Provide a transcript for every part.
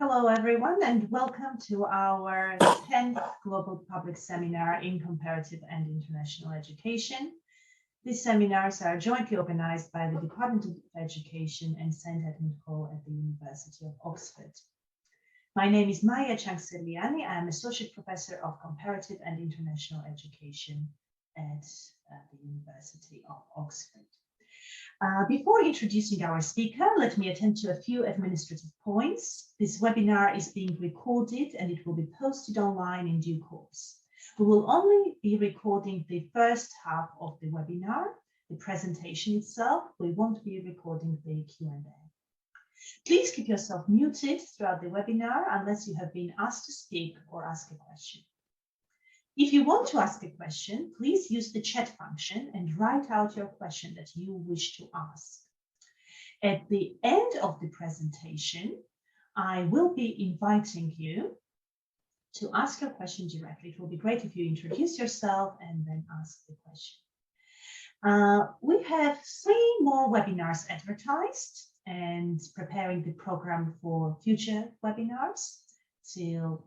Hello, everyone, and welcome to our 10th Global Public Seminar in Comparative and International Education. These seminars are jointly organized by the Department of Education and St. Edmund Hall at the University of Oxford. My name is Maya Changseliani. I am Associate Professor of Comparative and International Education at the University of Oxford. Before introducing our speaker, let me attend to a few administrative points. This webinar is being recorded and it will be posted online in due course. We will only be recording the first half of the webinar, the presentation itself. We won't be recording the Q&A. Please keep yourself muted throughout the webinar unless you have been asked to speak or ask a question. If you want to ask a question, please use the chat function and write out your question that you wish to ask. At the end of the presentation, I will be inviting you to ask your question directly. It will be great if you introduce yourself and then ask the question. We have 3 more webinars advertised and preparing the program for future webinars till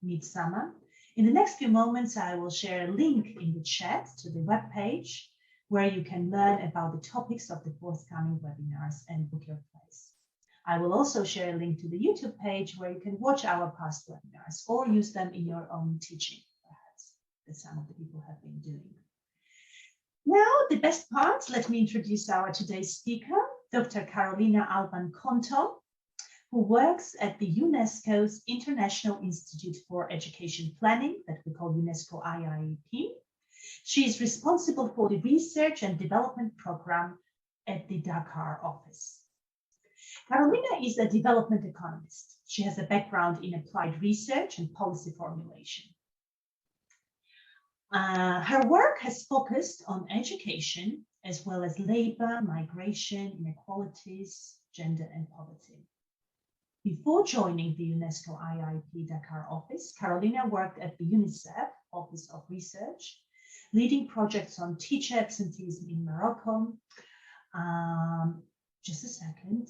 midsummer. In the next few moments, I will share a link in the chat to the webpage where you can learn about the topics of the forthcoming webinars and book your place. I will also share a link to the YouTube page where you can watch our past webinars or use them in your own teaching, perhaps, that some of the people have been doing. Now, the best part, let me introduce our today's speaker, Dr. Carolina Alban Conto, who works at the UNESCO's International Institute for Education Planning, that we call UNESCO IIEP. She is responsible for the research and development program at the Dakar office. Carolina is a development economist. She has a background in applied research and policy formulation. Her work has focused on education, as well as labor, migration, inequalities, gender, and poverty. Before joining the UNESCO IIEP Dakar office, Carolina worked at the UNICEF Office of Research, leading projects on teacher absenteeism in Morocco. Just a second.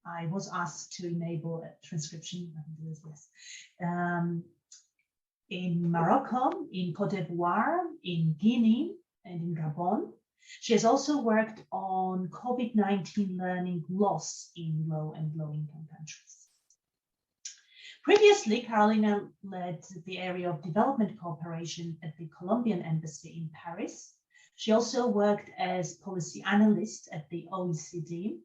I was asked to enable a transcription. Yes. In Morocco, in Cote d'Ivoire, in Guinea, and in Gabon. She has also worked on COVID-19 learning loss in low and low-income countries. Previously, Carolina led the area of development cooperation at the Colombian Embassy in Paris. She also worked as policy analyst at the OECD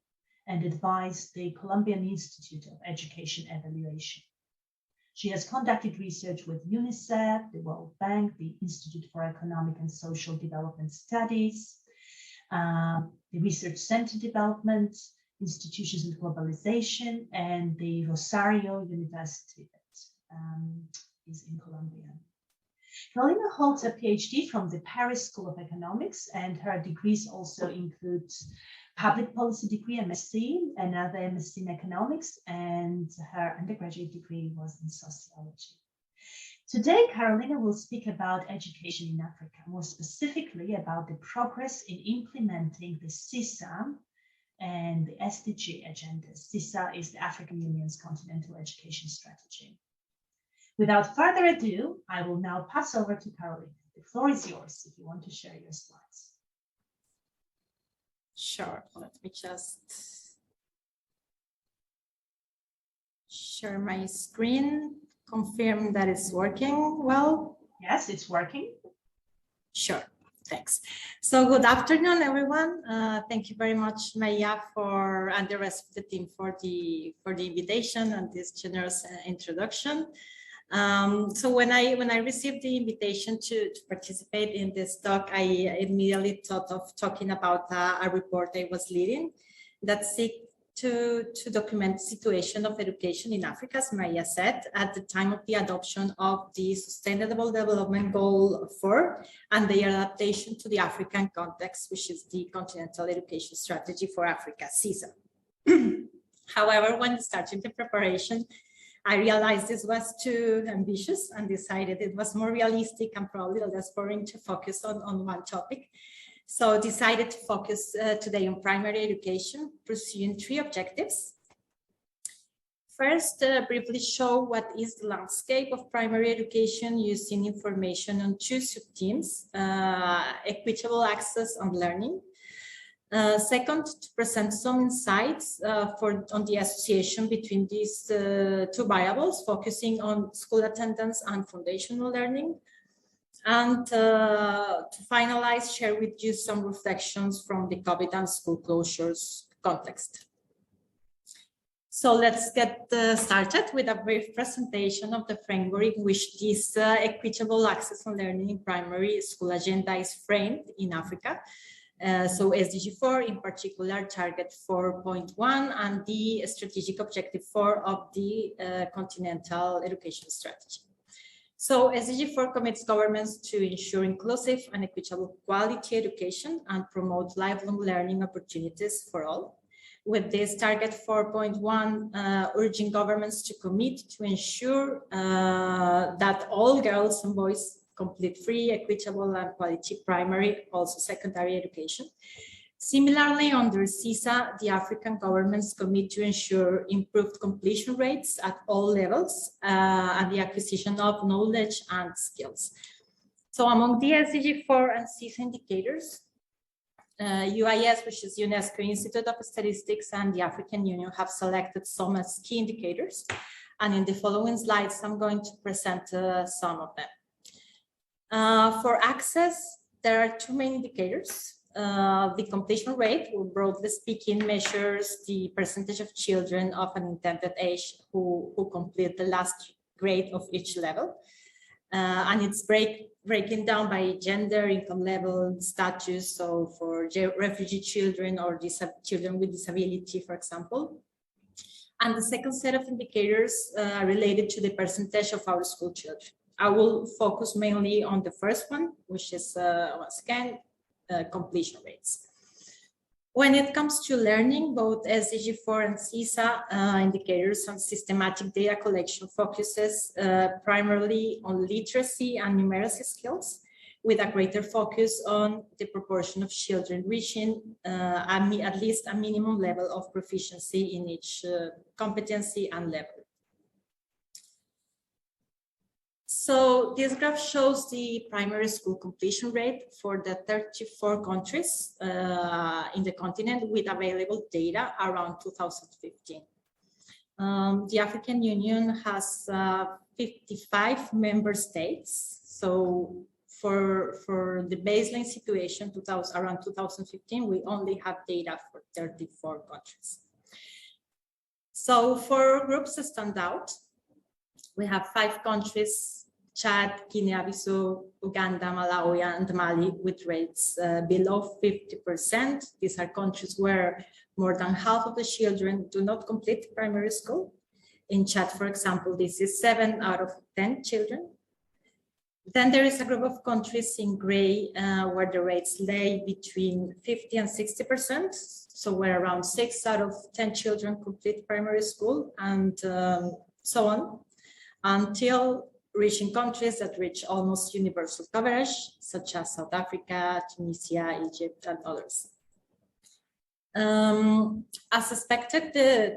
and advised the Colombian Institute of Education Evaluation. She has conducted research with UNICEF, the World Bank, the Institute for Economic and Social Development Studies, the Research Center Development, Institutions and Globalization, and the Rosario University that is in Colombia. Carolina holds a PhD from the Paris School of Economics, and her degrees also include public policy degree, MSc, another MSc in economics, and her undergraduate degree was in sociology. Today, Carolina will speak about education in Africa, more specifically about the progress in implementing the CESA and the SDG agendas. CESA is the African Union's Continental Education Strategy. Without further ado, I will now pass over to Carolina. The floor is yours if you want to share your slides. Sure, let me just share my screen, confirm that it's working well. Yes, it's working. Sure, thanks. So good afternoon, everyone. Thank you very much, Maya, and the rest of the team for the invitation and this generous introduction. So when I received the invitation to participate in this talk, I immediately thought of talking about a report I was leading that seeks to document the situation of education in Africa, as Maria said, at the time of the adoption of the Sustainable Development Goal 4 and the adaptation to the African context, which is the Continental Education Strategy for Africa, CESA. However, when starting the preparation, I realized this was too ambitious and decided it was more realistic and probably less boring to focus on one topic. So decided to focus today on primary education, pursuing 3 objectives. first briefly show what is the landscape of primary education using information on two sub-themes, equitable access and learning. Second, to present some insights on the association between these two variables, focusing on school attendance and foundational learning. And to finalize, share with you some reflections from the COVID and school closures context. So let's get started with a brief presentation of the framework in which this equitable access and learning in primary school agenda is framed in Africa. So SDG4 in particular, target 4.1 and the strategic objective 4 of the continental education strategy. So SDG4 commits governments to ensure inclusive and equitable quality education and promote lifelong learning opportunities for all. With this target 4.1 urging governments to commit to ensure that all girls and boys complete free, equitable and quality primary, also secondary education. Similarly, under CESA, the African governments commit to ensure improved completion rates at all levels and the acquisition of knowledge and skills. So among the SDG4 and CESA indicators, UIS, which is UNESCO Institute of Statistics, and the African Union have selected some as key indicators. And in the following slides, I'm going to present some of them. For access, there are two main indicators. The completion rate, broadly speaking, measures the percentage of children of an intended age who complete the last grade of each level. And it's breaking down by gender, income level, status, so for refugee children or children with disability, for example. And the second set of indicators related to the percentage of our school children. I will focus mainly on the first one, which is, once again, completion rates. When it comes to learning, both SDG4 and CESA indicators on systematic data collection focuses primarily on literacy and numeracy skills, with a greater focus on the proportion of children reaching at least a minimum level of proficiency in each competency and level. So this graph shows the primary school completion rate for the 34 countries in the continent with available data around 2015. The African Union has 55 member states. So for the baseline situation around 2015, we only have data for 34 countries. So for groups that stand out, we have 5 countries: Chad, Guinea-Bissau, Uganda, Malawi, and Mali, with rates below 50%. These are countries where more than half of the children do not complete primary school. In Chad, for example, this is 7 out of 10 children. Then there is a group of countries in gray where the rates lay between 50 and 60%. So where around 6 out of 10 children complete primary school, and so on, until reaching countries that reach almost universal coverage, such as South Africa, Tunisia, Egypt, and others. As expected,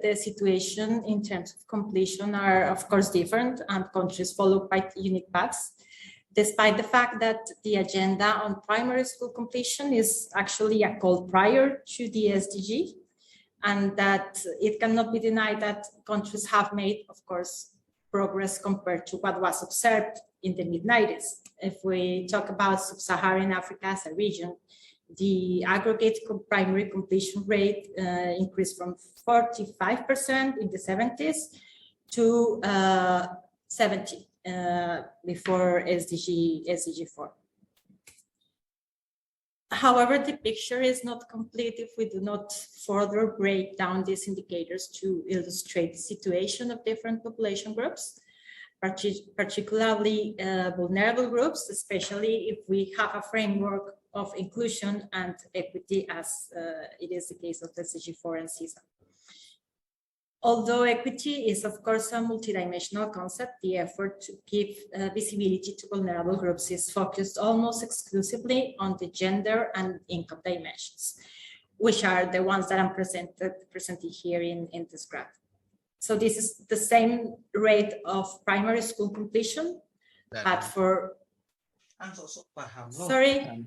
the situation in terms of completion are, of course, different, and countries follow quite unique paths, despite the fact that the agenda on primary school completion is actually a call prior to the SDG, and that it cannot be denied that countries have made, of course, progress compared to what was observed in the mid-90s. If we talk about sub-Saharan Africa as a region, the aggregate primary completion rate increased from 45% in the 70s to 70 before SDG4. However, the picture is not complete if we do not further break down these indicators to illustrate the situation of different population groups, particularly vulnerable groups, especially if we have a framework of inclusion and equity, as it is the case of the SDG4 and CESA. Although equity is, of course, a multidimensional concept, the effort to give visibility to vulnerable groups is focused almost exclusively on the gender and income dimensions, which are the ones that I'm presenting here in this graph. So this is the same rate of primary school completion, but for, sorry.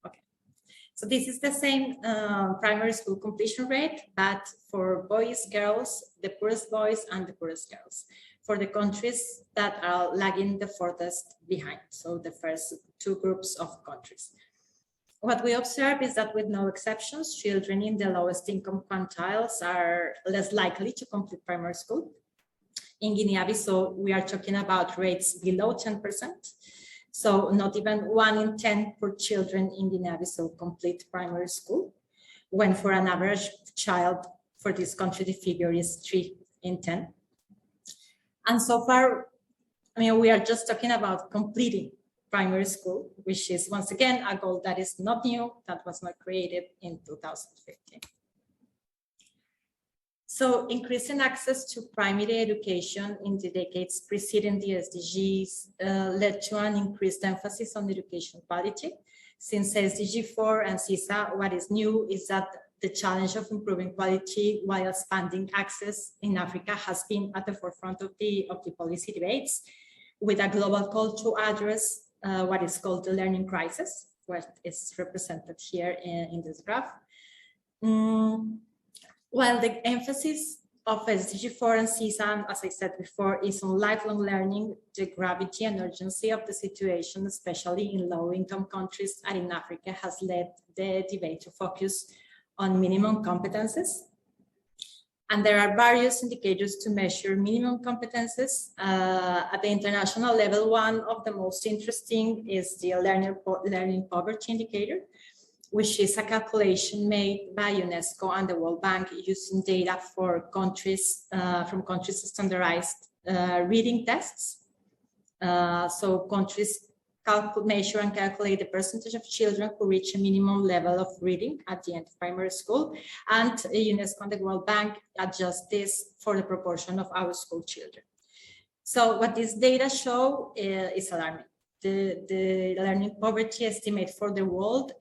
Okay. So this is the same primary school completion rate, but for boys, girls, the poorest boys and the poorest girls, for the countries that are lagging the furthest behind. So the first two groups of countries. What we observe is that with no exceptions, children in the lowest income quintiles are less likely to complete primary school. In Guinea-Bissau, we are talking about rates below 10%. So not even 1 in 10 poor children in Guinea-Bissau complete primary school, when for an average child for this country, the figure is 3 in 10. And so far, I mean, we are just talking about completing primary school, which is once again a goal that is not new, that was not created in 2015. So increasing access to primary education in the decades preceding the SDGs led to an increased emphasis on education quality. Since SDG4 and CESA, what is new is that the challenge of improving quality while expanding access in Africa has been at the forefront of the policy debates, with a global call to address what is called the learning crisis, what is represented here in this graph. While the emphasis of SDG4 and CESA, as I said before, is on lifelong learning, the gravity and urgency of the situation, especially in low-income countries and in Africa, has led the debate to focus on minimum competences. And there are various indicators to measure minimum competences. At the international level, one of the most interesting is the learning poverty indicator, which is a calculation made by UNESCO and the World Bank using data for countries, from countries' standardized reading tests. So countries measure and calculate the percentage of children who reach a minimum level of reading at the end of primary school, and UNESCO and the World Bank adjust this for the proportion of our school children. So what this data show is alarming. The learning poverty estimate for the world,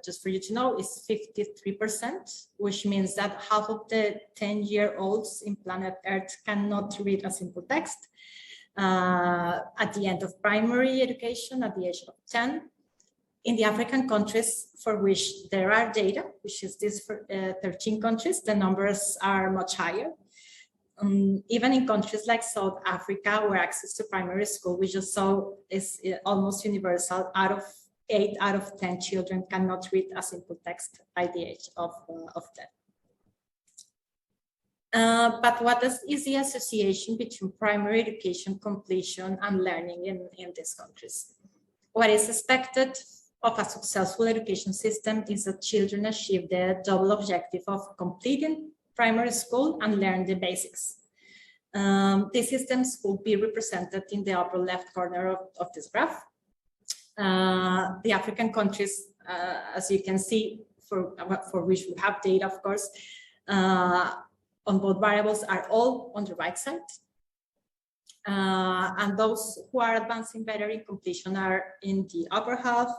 just for you to know, is 53%, which means that half of the 10-year-olds in planet Earth cannot read a simple text. At the end of primary education, at the age of 10. In the African countries for which there are data, which is this for 13 countries, the numbers are much higher. Even in countries like South Africa, where access to primary school, we just saw, is almost universal. 8 out of 10 children cannot read a simple text by the age of 10. But what is the association between primary education completion and learning in these countries? What is expected of a successful education system is that children achieve the double objective of completing primary school and learn the basics. These systems will be represented in the upper left corner of this graph. The African countries, as you can see, for which we have data, of course, on both variables are all on the right side. And those who are advancing better in completion are in the upper half,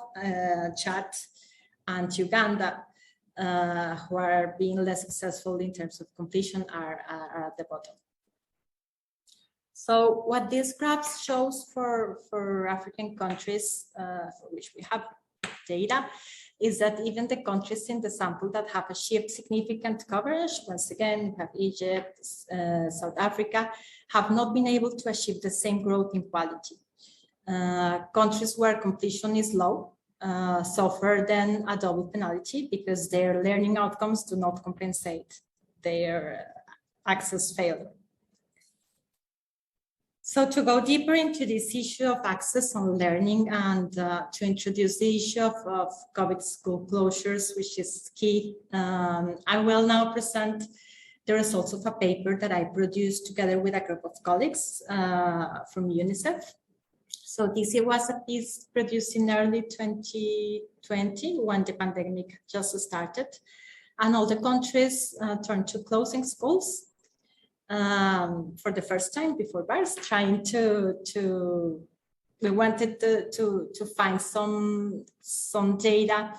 Chad and Uganda, who are being less successful in terms of completion are at the bottom. So what this graph shows for African countries, for which we have data, is that even the countries in the sample that have achieved significant coverage, once again, we have Egypt, South Africa, have not been able to achieve the same growth in quality. Countries where completion is low suffer then a double penalty because their learning outcomes do not compensate their access failure. So to go deeper into this issue of access on learning and to introduce the issue of COVID school closures, which is key, I will now present the results of a paper that I produced together with a group of colleagues from UNICEF. So this was a piece produced in early 2020 when the pandemic just started, and all the countries turned to closing schools. For the first time before virus, trying we wanted to find some data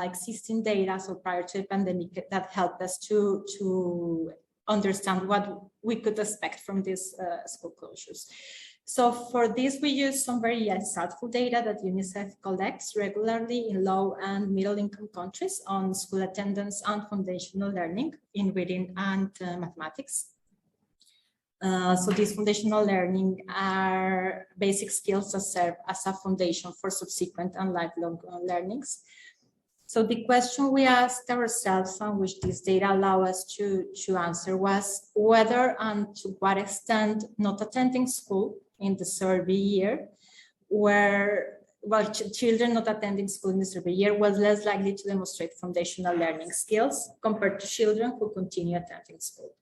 existing data, so prior to the pandemic, that helped us to understand what we could expect from these school closures. So for this, we use some very insightful data that UNICEF collects regularly in low and middle income countries on school attendance and foundational learning in reading and mathematics. So these foundational learning are basic skills that serve as a foundation for subsequent and lifelong learnings. So the question we asked ourselves, and which this data allow us to answer, was whether and to what extent not attending school in the survey year, children not attending school in the survey year was less likely to demonstrate foundational learning skills compared to children who continue attending school.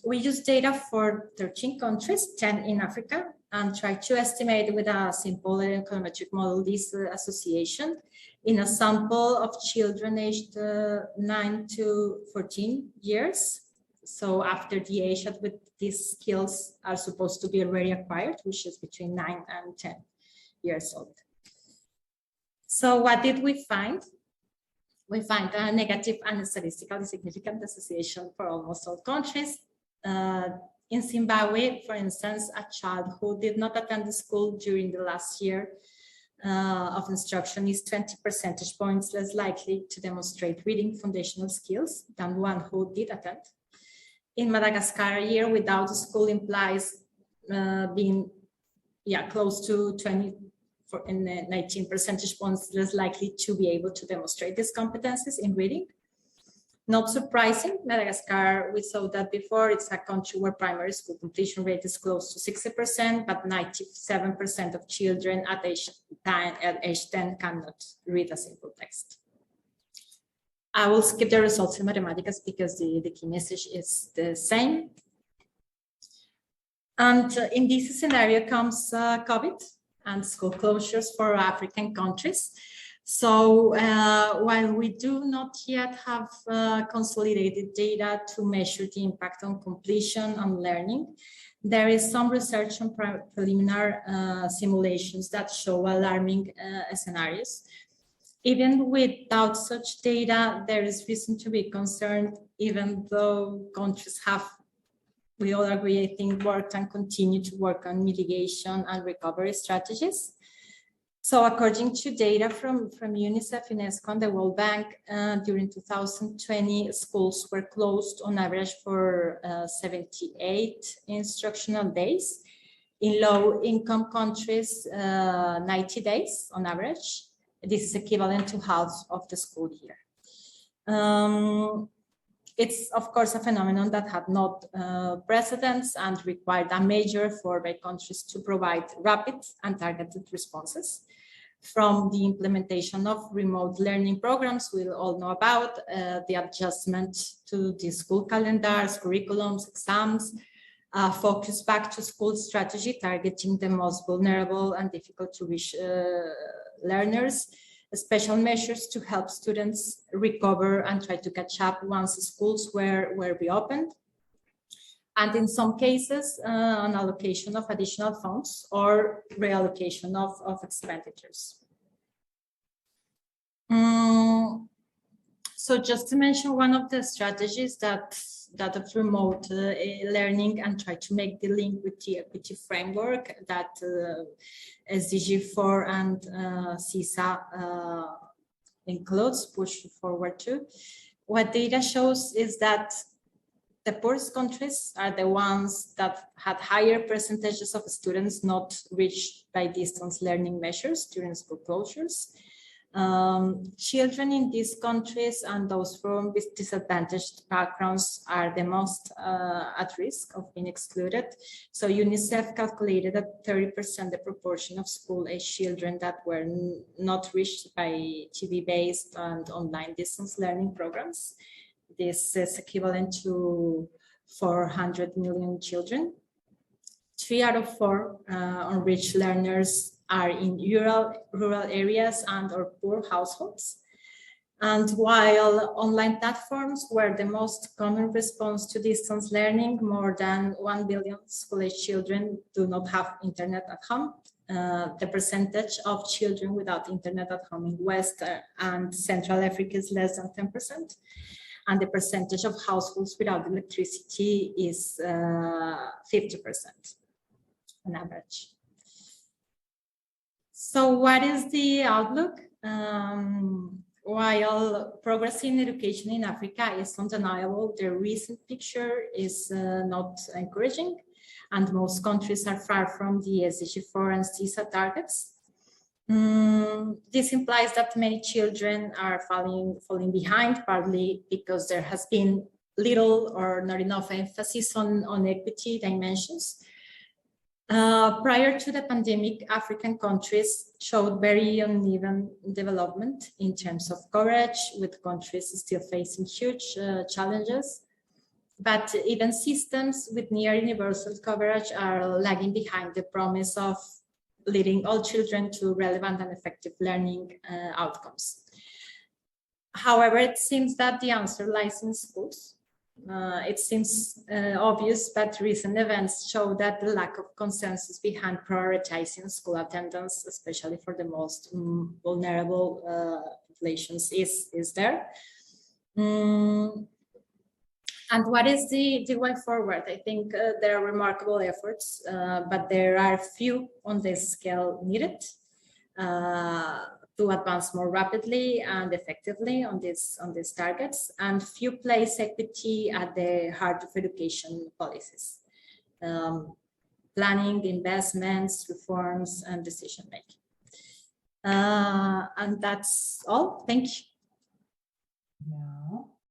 We used data for 13 countries, 10 in Africa, and tried to estimate with a simple econometric model this association in a sample of children aged 9 to 14 years. So after the age at which these skills are supposed to be already acquired, which is between 9 and 10 years old. So what did we find? We find a negative and statistically significant association for almost all countries. In Zimbabwe, for instance, a child who did not attend the school during the last year of instruction is 20 percentage points less likely to demonstrate reading foundational skills than one who did attend. In Madagascar, a year without a school implies being close to 19 percentage points less likely to be able to demonstrate these competencies in reading. Not surprising, Madagascar, we saw that before, it's a country where primary school completion rate is close to 60%, but 97% of children at age 10 cannot read a simple text. I will skip the results in mathematics because the key message is the same. And in this scenario comes COVID and school closures for African countries. So while we do not yet have consolidated data to measure the impact on completion and learning, there is some research on preliminary simulations that show alarming scenarios. Even without such data, there is reason to be concerned, even though countries have, we all agree, I think, worked and continue to work on mitigation and recovery strategies. So according to data from UNICEF, UNESCO, and the World Bank, during 2020, schools were closed on average for 78 instructional days. In low-income countries, 90 days on average. This is equivalent to half of the school year. It's, of course, a phenomenon that had not precedents and required a major effort by countries to provide rapid and targeted responses. From the implementation of remote learning programs we all know about, the adjustment to the school calendars, curriculums, exams, focus back to school strategy targeting the most vulnerable and difficult to reach learners, special measures to help students recover and try to catch up once schools were reopened. And in some cases, an allocation of additional funds or reallocation of expenditures. So just to mention one of the strategies that of remote learning, and try to make the link with the equity framework that SDG4 and CESA includes, push forward to. What data shows is that the poorest countries are the ones that had higher percentages of students not reached by distance learning measures during school closures. Children in these countries and those from disadvantaged backgrounds are the most at risk of being excluded. So UNICEF calculated that 30% the proportion of school-age children that were not reached by TV-based and online distance learning programs. This is equivalent to 400 million children. 3 out of 4 unreached learners are in rural areas and or poor households. And while online platforms were the most common response to distance learning, more than 1 billion school-age children do not have internet at home. The percentage of children without internet at home in West and Central Africa is less than 10%. And the percentage of households without electricity is 50% on average. So what is the outlook? While progress in education in Africa is undeniable, the recent picture is not encouraging, and most countries are far from the SDG4 and CESA targets. This implies that many children are falling behind, partly because there has been little or not enough emphasis on equity dimensions. Prior to the pandemic, African countries showed very uneven development in terms of coverage, with countries still facing huge challenges. But even systems with near universal coverage are lagging behind the promise of leading all children to relevant and effective learning outcomes. However, it seems that the answer lies in schools. It seems obvious, but recent events show that the lack of consensus behind prioritizing school attendance, especially for the most vulnerable populations, is there. And what is the way forward? I think there are remarkable efforts, but there are few on this scale needed to advance more rapidly and effectively on these targets, and few place equity at the heart of education policies, planning, investments, reforms, and decision making. And that's all. Thank you. Now,